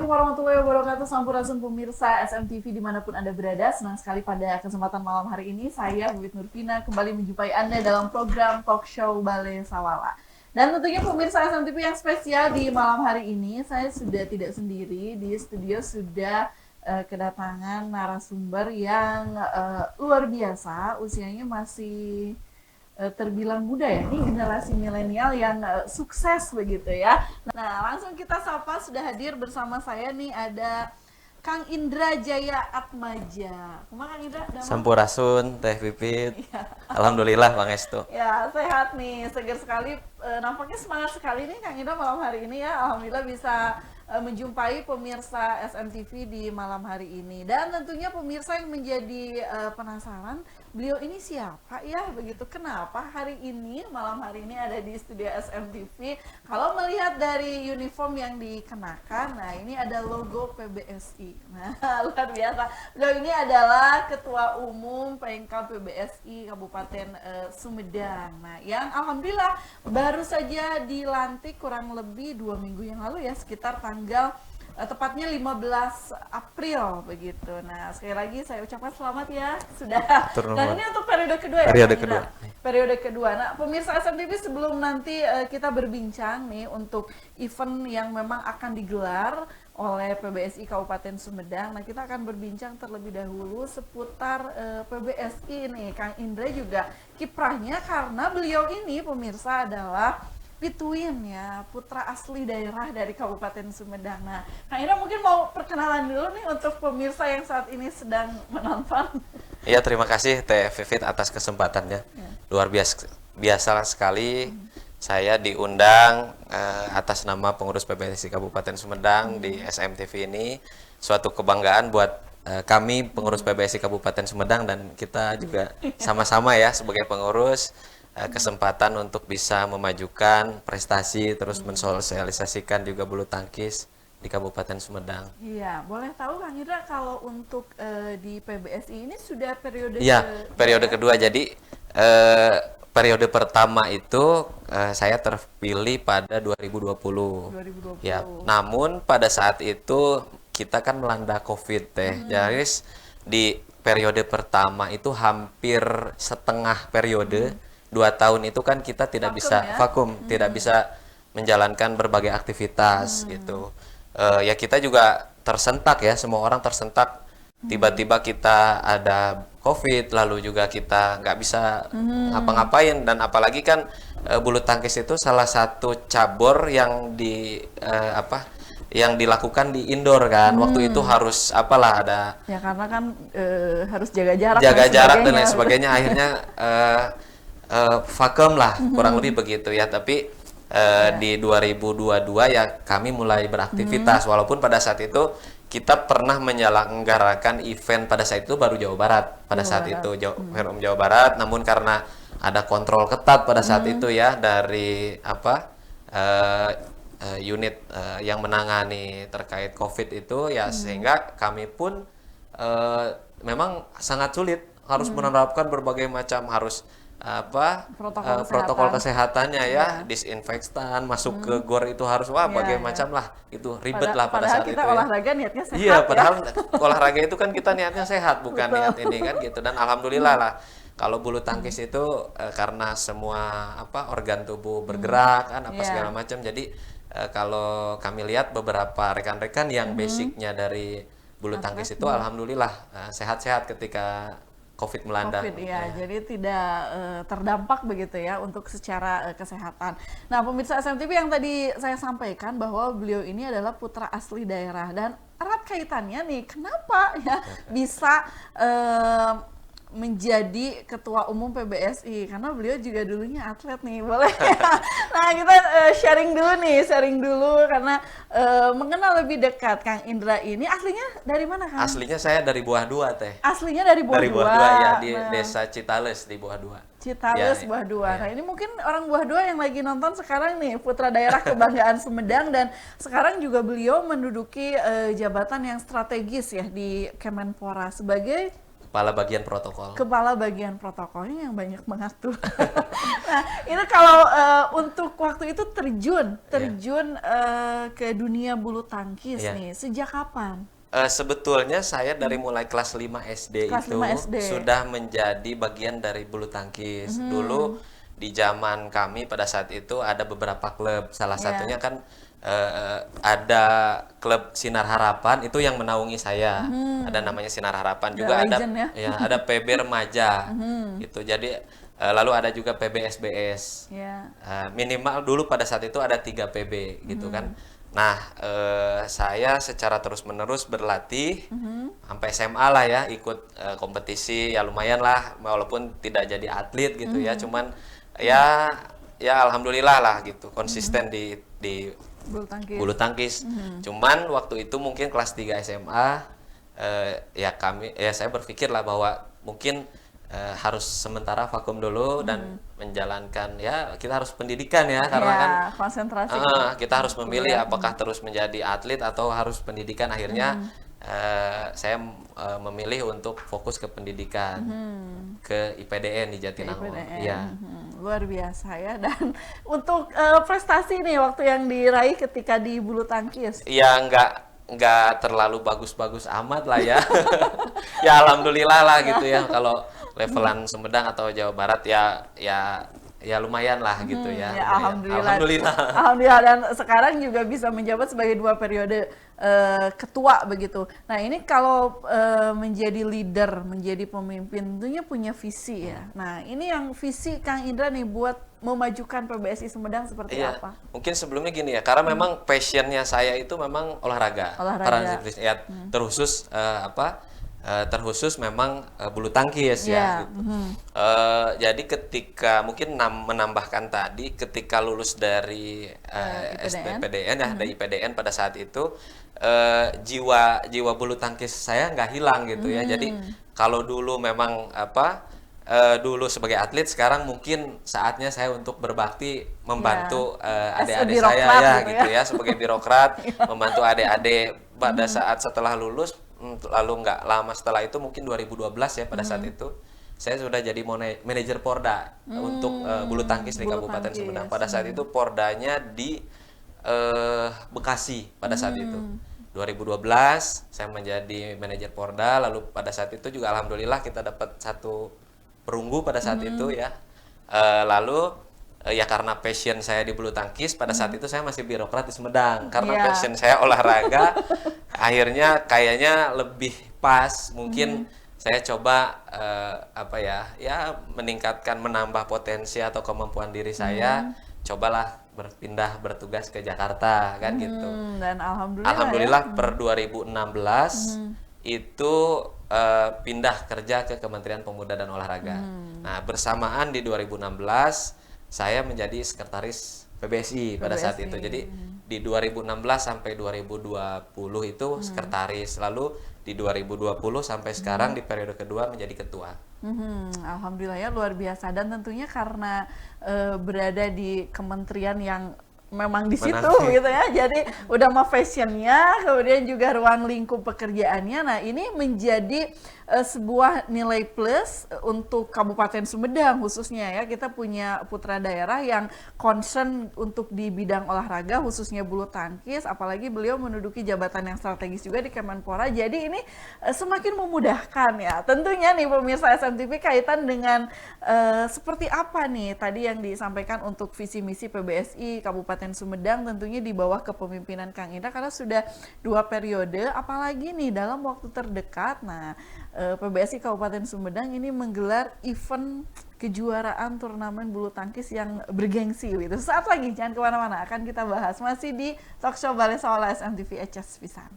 Assalamualaikum warahmatullahi wabarakatuh. Sampurasun pemirsa SMTV dimanapun Anda berada. Senang sekali pada kesempatan malam hari ini saya, Wiwit Nurvina, kembali menjumpai Anda dalam program Talk Show Bale Sawala. Dan tentunya pemirsa SMTV yang spesial di malam hari ini, saya sudah tidak sendiri. Di studio sudah kedatangan narasumber yang luar biasa. Usianya masih terbilang muda ya, ini generasi milenial yang sukses begitu ya. Nah, langsung kita sapa, sudah hadir bersama saya nih ada Kang Indra Jaya Atmaja. Kemana Kang Indra? Sampurasun, Teh Pipit. Iya. Alhamdulillah Bang Estu. Ya, sehat nih, segar sekali. Nampaknya semangat sekali nih Kang Indra malam hari ini ya. Alhamdulillah bisa menjumpai pemirsa SMTV di malam hari ini. Dan tentunya pemirsa yang menjadi penasaran, beliau ini siapa ya? Begitu, kenapa hari ini, malam hari ini ada di studio SMTV? Kalau melihat dari uniform yang dikenakan, nah ini ada logo PBSI. Nah, luar biasa. Beliau ini adalah Ketua Umum Pengkal PBSI Kabupaten Sumedang. Nah, yang alhamdulillah baru saja dilantik kurang lebih 2 minggu yang lalu ya, sekitar tanggal tepatnya 15 April begitu. Nah, sekali lagi saya ucapkan selamat ya, sudah. Dan ini untuk periode kedua ya. Periode kedua. Periode kedua. Nah, pemirsa SMTV, sebelum nanti kita berbincang nih untuk event yang memang akan digelar oleh PBSI Kabupaten Sumedang. Nah, kita akan berbincang terlebih dahulu seputar PBSI nih. Kang Indra juga kiprahnya, karena beliau ini pemirsa adalah Pituin ya, putra asli daerah dari Kabupaten Sumedang. Nah, Kang Indra mungkin mau perkenalan dulu nih untuk pemirsa yang saat ini sedang menonton. Iya, terima kasih Teh Vivit atas kesempatannya. Ya. Luar biasa sekali. Saya diundang atas nama pengurus PBSI Kabupaten Sumedang di SMTV ini. Suatu kebanggaan buat kami pengurus PBSI Kabupaten Sumedang, dan kita juga sama-sama ya sebagai pengurus kesempatan untuk bisa memajukan prestasi, terus mensosialisasikan juga bulu tangkis di Kabupaten Sumedang. Iya, boleh tahu Kang Indra kalau untuk di PBSI ini sudah periode Iya, periode kedua. Jadi periode pertama itu saya terpilih pada 2020. 2020. Ya, namun pada saat itu kita kan melanda COVID Teh. Jadi di periode pertama itu hampir setengah periode, 2 tahun itu kan kita tidak Vakum bisa ya? vakum, tidak bisa menjalankan berbagai aktivitas gitu. Ya kita juga tersentak ya, semua orang tersentak. Tiba-tiba kita ada COVID, lalu juga kita nggak bisa ngapa-ngapain, dan apalagi kan bulu tangkis itu salah satu cabur yang yang dilakukan di indoor kan. Waktu itu harus apalah ada Ya, karena kan harus jaga jarak dan lain sebagainya. Akhirnya vakum lah, kurang lebih begitu ya. Tapi di 2022 ya kami mulai beraktivitas, walaupun pada saat itu kita pernah menyelenggarakan event pada saat itu baru Jawa Barat pada saat itu, Jawa Barat. Namun karena ada kontrol ketat pada saat itu ya dari unit yang menangani terkait COVID itu ya, sehingga kami pun memang sangat sulit, harus menerapkan berbagai macam protokol kesehatannya ya, disinfektan, masuk ke gor itu harus bagai macam lah, itu ribet lah pada saat itu. Padahal kita olahraga niatnya sehat. Iya, padahal olahraga itu kan kita niatnya sehat, bukan niat ini kan gitu. Dan alhamdulillah lah, kalau bulu tangkis itu karena semua organ tubuh bergerak kan segala macam. Jadi kalau kami lihat beberapa rekan-rekan yang basicnya dari bulu tangkis itu alhamdulillah sehat-sehat ketika COVID melanda. Jadi tidak terdampak begitu ya untuk secara kesehatan. Nah, pemirsa SMTV, yang tadi saya sampaikan bahwa beliau ini adalah putra asli daerah, dan erat kaitannya nih kenapa ya bisa menjadi Ketua Umum PBSI, karena beliau juga dulunya atlet nih, boleh ya? Nah, kita sharing dulu karena mengenal lebih dekat Kang Indra ini. Aslinya dari mana, Kang? Aslinya saya dari Buah Dua Teh. Aslinya dari Buah Dua ya, di Desa Citales di Buah Dua. Citales, ya, Buah Dua. Nah, ini mungkin orang Buah Dua yang lagi nonton sekarang nih, putra daerah kebanggaan Sumedang, dan sekarang juga beliau menduduki jabatan yang strategis ya di Kemenpora sebagai kepala bagian protokol. Kepala bagian protokolnya yang banyak mengatur. Nah, ini kalau untuk waktu itu terjun ke dunia bulu tangkis Iya. nih, sejak kapan? Sebetulnya saya dari mulai kelas 5 SD Kelas itu 5 SD. sudah menjadi bagian dari bulu tangkis. Dulu di zaman kami pada saat itu ada beberapa klub. Salah Iya. satunya kan ada klub Sinar Harapan itu yang menaungi saya. Ada namanya Sinar Harapan, Udah juga ada legend ya. ada PB Remaja. Gitu. Jadi lalu ada juga PB SBS. Ya. Minimal dulu pada saat itu ada 3 PB gitu kan. Nah, saya secara terus-menerus berlatih sampai SMA lah ya, ikut kompetisi ya lumayan lah, walaupun tidak jadi atlet gitu ya, cuman ya alhamdulillah lah gitu, konsisten di Bulu tangkis. bulu tangkis. Cuman waktu itu mungkin kelas 3 SMA saya berpikir lah bahwa mungkin harus sementara vakum dulu dan menjalankan ya kita harus pendidikan ya karena Ya, kan konsentrasi. kita harus memilih apakah terus menjadi atlet atau harus pendidikan. Akhirnya saya memilih untuk fokus ke pendidikan ke IPDN di Jatinangor. IPDN. Iya. Luar biasa ya. Dan untuk prestasi nih waktu yang diraih ketika di bulu tangkis. Ya nggak terlalu bagus-bagus amat lah ya. Ya alhamdulillah lah gitu ya. Kalau levelan Sumedang atau Jawa Barat ya lumayan lah gitu ya. Ya, Lumayan. alhamdulillah. Alhamdulillah, dan sekarang juga bisa menjabat sebagai 2 periode ketua begitu. Nah, ini kalau menjadi leader, menjadi pemimpin tentunya punya visi ya. Nah, ini yang visi Kang Indra nih buat memajukan PBSI Sumedang seperti Iya, apa? mungkin sebelumnya gini ya, karena memang passionnya saya itu memang olahraga. Olahraga. Ya, terkhusus memang bulu tangkis Iya, ya. Gitu. Jadi ketika mungkin menambahkan tadi, ketika lulus dari IPDN. STPDN ya, dari IPDN pada saat itu jiwa bulu tangkis saya nggak hilang gitu ya. Jadi kalau dulu memang dulu sebagai atlet, sekarang mungkin saatnya saya untuk berbakti membantu adik-adik saya ya gitu ya, sebagai birokrat membantu adik-adik pada saat setelah lulus. Lalu nggak lama setelah itu mungkin 2012 ya pada saat itu saya sudah jadi manajer Porda untuk bulu tangkis di Kabupaten Sumedang. Pada saat itu Pordanya di Bekasi pada saat itu. 2012 saya menjadi manajer Porda, lalu pada saat itu juga alhamdulillah kita dapat 1 perunggu pada saat itu ya. Lalu ya karena passion saya di bulu tangkis, pada saat itu saya masih birokrat di Sumedang. Karena passion saya olahraga, akhirnya kayaknya lebih pas mungkin saya coba meningkatkan, menambah potensi atau kemampuan diri saya. Cobalah bertugas ke Jakarta kan gitu. Dan alhamdulillah ya. Per 2016 itu pindah kerja ke Kementerian Pemuda dan Olahraga. Nah, bersamaan di 2016 saya menjadi sekretaris PBSI pada saat itu. Jadi di 2016 sampai 2020 itu sekretaris, lalu di 2020 sampai sekarang di periode kedua menjadi ketua. Alhamdulillah ya, luar biasa. Dan tentunya karena berada di kementerian yang memang di situ gitu ya, jadi udah mah fashionnya, kemudian juga ruang lingkup pekerjaannya. Nah, ini menjadi sebuah nilai plus untuk Kabupaten Sumedang khususnya ya. Kita punya putra daerah yang concern untuk di bidang olahraga khususnya bulu tangkis, apalagi beliau menduduki jabatan yang strategis juga di Kemenpora. Jadi ini semakin memudahkan ya. Tentunya nih pemirsa SMTV, kaitan dengan seperti apa nih tadi yang disampaikan untuk visi misi PBSI Kabupaten Sumedang, tentunya di bawah kepemimpinan Kang Indra karena sudah 2 periode, apalagi nih dalam waktu terdekat. Nah, PBSI Kabupaten Sumedang ini menggelar event kejuaraan turnamen bulu tangkis yang bergengsi gitu. Saat lagi, jangan kemana-mana, akan kita bahas masih di Talkshow Balai Soala SMTV Eces Pisan.